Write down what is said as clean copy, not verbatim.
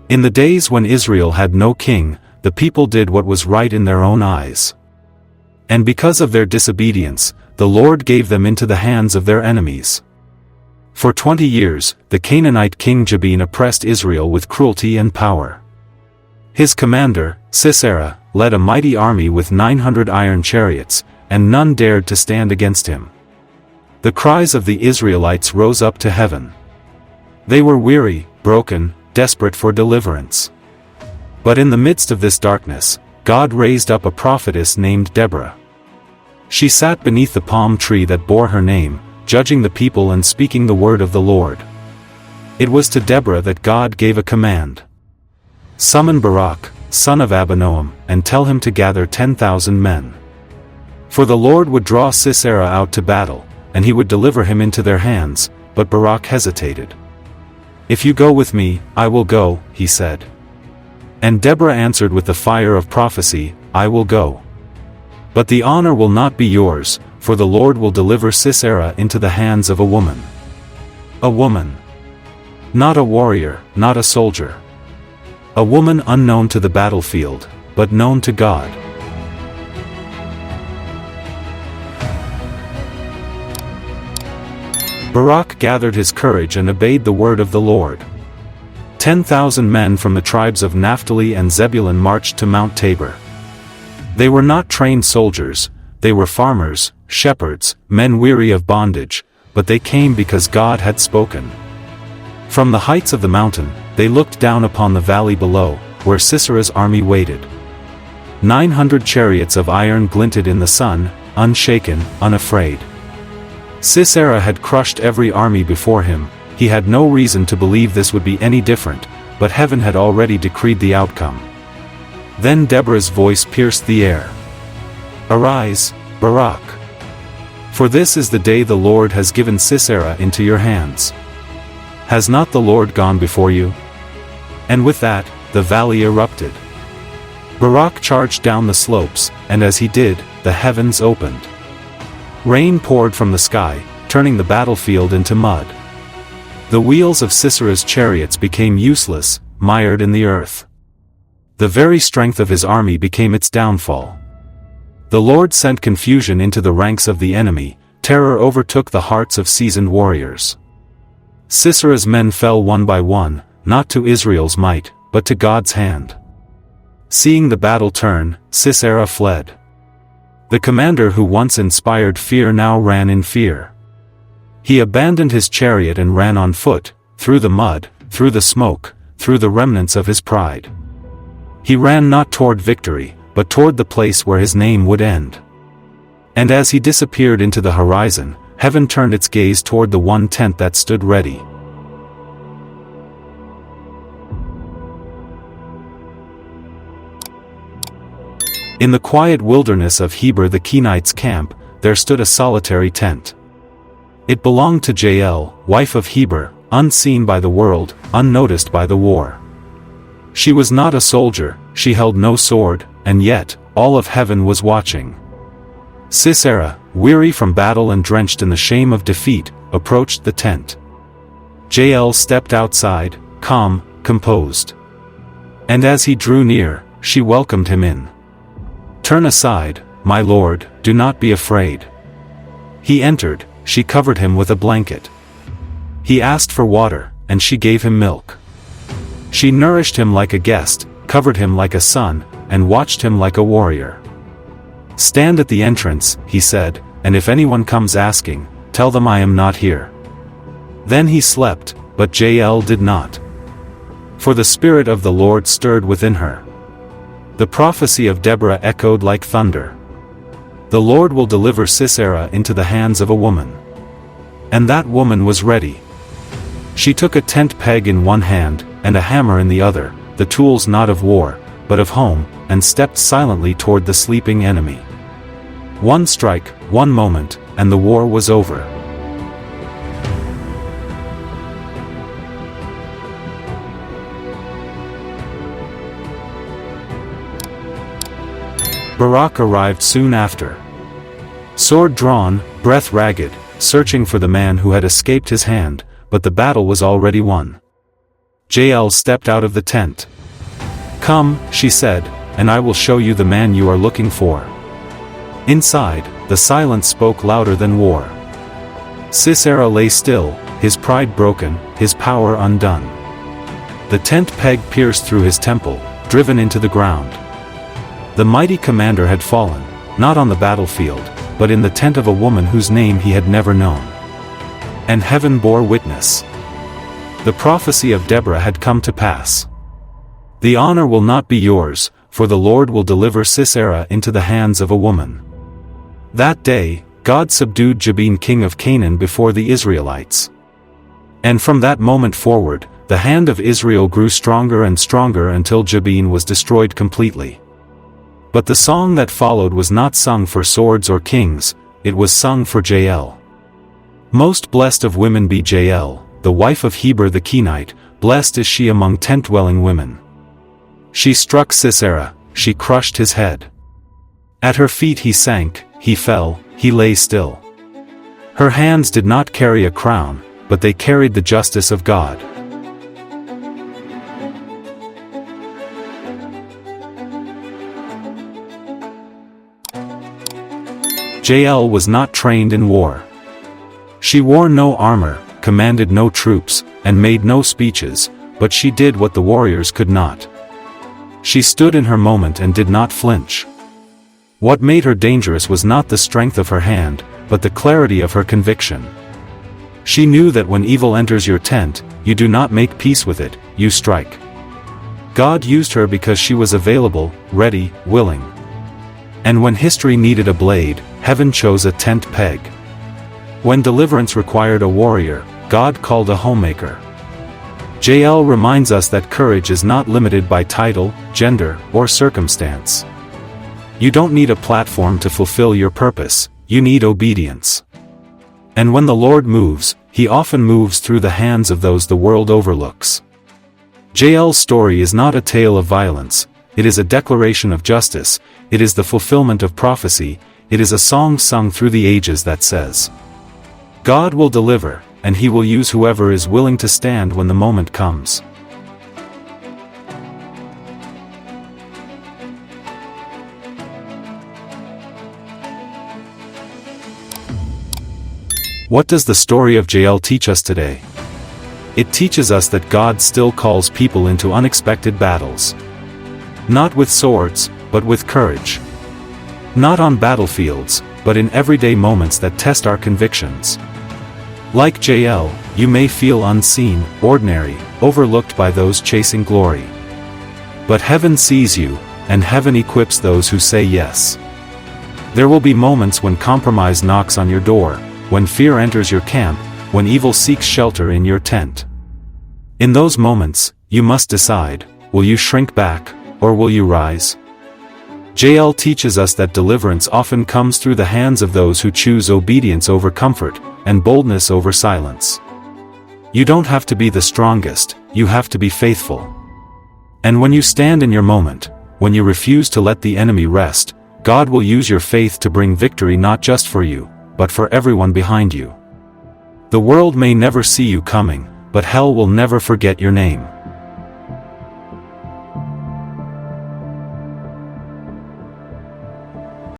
In the days when Israel had no king, the people did what was right in their own eyes. And because of their disobedience, the Lord gave them into the hands of their enemies. For 20 years, the Canaanite king Jabin oppressed Israel with cruelty and power. His commander, Sisera, led a mighty army with 900 iron chariots, and none dared to stand against him. The cries of the Israelites rose up to heaven. They were weary, broken, desperate for deliverance. But in the midst of this darkness, God raised up a prophetess named Deborah. She sat beneath the palm tree that bore her name, judging the people and speaking the word of the Lord. It was to Deborah that God gave a command. Summon Barak, son of Abinoam, and tell him to gather 10,000 men. For the Lord would draw Sisera out to battle, and he would deliver him into their hands, but Barak hesitated. If you go with me, I will go, he said. And Deborah answered with the fire of prophecy, I will go. But the honor will not be yours, for the Lord will deliver Sisera into the hands of a woman. A woman. Not a warrior, not a soldier. A woman unknown to the battlefield, but known to God. Barak gathered his courage and obeyed the word of the Lord. 10,000 men from the tribes of Naphtali and Zebulun marched to Mount Tabor. They were not trained soldiers, they were farmers, shepherds, men weary of bondage, but they came because God had spoken. From the heights of the mountain, they looked down upon the valley below, where Sisera's army waited. 900 chariots of iron glinted in the sun, unshaken, unafraid. Sisera had crushed every army before him. He had no reason to believe this would be any different, but heaven had already decreed the outcome. Then Deborah's voice pierced the air. Arise, Barak. For this is the day the Lord has given Sisera into your hands. Has not the Lord gone before you? And with that, the valley erupted. Barak charged down the slopes, and as he did, the heavens opened. Rain poured from the sky, turning the battlefield into mud. The wheels of Sisera's chariots became useless, mired in the earth. The very strength of his army became its downfall. The Lord sent confusion into the ranks of the enemy, terror overtook the hearts of seasoned warriors. Sisera's men fell one by one, not to Israel's might, but to God's hand. Seeing the battle turn, Sisera fled. The commander who once inspired fear now ran in fear. He abandoned his chariot and ran on foot, through the mud, through the smoke, through the remnants of his pride. He ran not toward victory, but toward the place where his name would end. And as he disappeared into the horizon, heaven turned its gaze toward the one tent that stood ready. In the quiet wilderness of Heber the Kenite's camp, there stood a solitary tent. It belonged to Jael, wife of Heber, unseen by the world, unnoticed by the war. She was not a soldier, she held no sword, and yet, all of heaven was watching. Sisera, weary from battle and drenched in the shame of defeat, approached the tent. Jael stepped outside, calm, composed. And as he drew near, she welcomed him in. Turn aside, my lord, do not be afraid. He entered, she covered him with a blanket. He asked for water, and she gave him milk. She nourished him like a guest, covered him like a son, and watched him like a warrior. Stand at the entrance, he said, and if anyone comes asking, tell them I am not here. Then he slept, but Jael did not. For the Spirit of the Lord stirred within her. The prophecy of Deborah echoed like thunder. The Lord will deliver Sisera into the hands of a woman. And that woman was ready. She took a tent peg in one hand, and a hammer in the other, the tools not of war, but of home, and stepped silently toward the sleeping enemy. One strike, one moment, and the war was over. Barak arrived soon after. Sword drawn, breath ragged, searching for the man who had escaped his hand, but the battle was already won. Jael stepped out of the tent. "Come," she said, "and I will show you the man you are looking for." Inside, the silence spoke louder than war. Sisera lay still, his pride broken, his power undone. The tent peg pierced through his temple, driven into the ground. The mighty commander had fallen, not on the battlefield, but in the tent of a woman whose name he had never known. And heaven bore witness. The prophecy of Deborah had come to pass. "The honor will not be yours, for the Lord will deliver Sisera into the hands of a woman." That day, God subdued Jabin king of Canaan before the Israelites. And from that moment forward, the hand of Israel grew stronger and stronger until Jabin was destroyed completely. But the song that followed was not sung for swords or kings, it was sung for Jael. Most blessed of women be Jael, the wife of Heber the Canaanite, blessed is she among tent-dwelling women. She struck Sisera, she crushed his head. At her feet he sank, he fell, he lay still. Her hands did not carry a crown, but they carried the justice of God. Jael was not trained in war. She wore no armor, commanded no troops, and made no speeches, but she did what the warriors could not. She stood in her moment and did not flinch. What made her dangerous was not the strength of her hand, but the clarity of her conviction. She knew that when evil enters your tent, you do not make peace with it, you strike. God used her because she was available, ready, willing. And when history needed a blade, heaven chose a tent peg. When deliverance required a warrior, God called a homemaker. Jael reminds us that courage is not limited by title, gender, or circumstance. You don't need a platform to fulfill your purpose, you need obedience. And when the Lord moves, He often moves through the hands of those the world overlooks. Jael's story is not a tale of violence, it is a declaration of justice, it is the fulfillment of prophecy, it is a song sung through the ages that says, God will deliver, and He will use whoever is willing to stand when the moment comes. What does the story of Jael teach us today? It teaches us that God still calls people into unexpected battles. Not with swords, but with courage. Not on battlefields, but in everyday moments that test our convictions. Like Jael, you may feel unseen, ordinary, overlooked by those chasing glory. But heaven sees you, and heaven equips those who say yes. There will be moments when compromise knocks on your door, when fear enters your camp, when evil seeks shelter in your tent. In those moments, you must decide, will you shrink back, or will you rise? Jael teaches us that deliverance often comes through the hands of those who choose obedience over comfort, and boldness over silence. You don't have to be the strongest, you have to be faithful. And when you stand in your moment, when you refuse to let the enemy rest, God will use your faith to bring victory not just for you, but for everyone behind you. The world may never see you coming, but hell will never forget your name.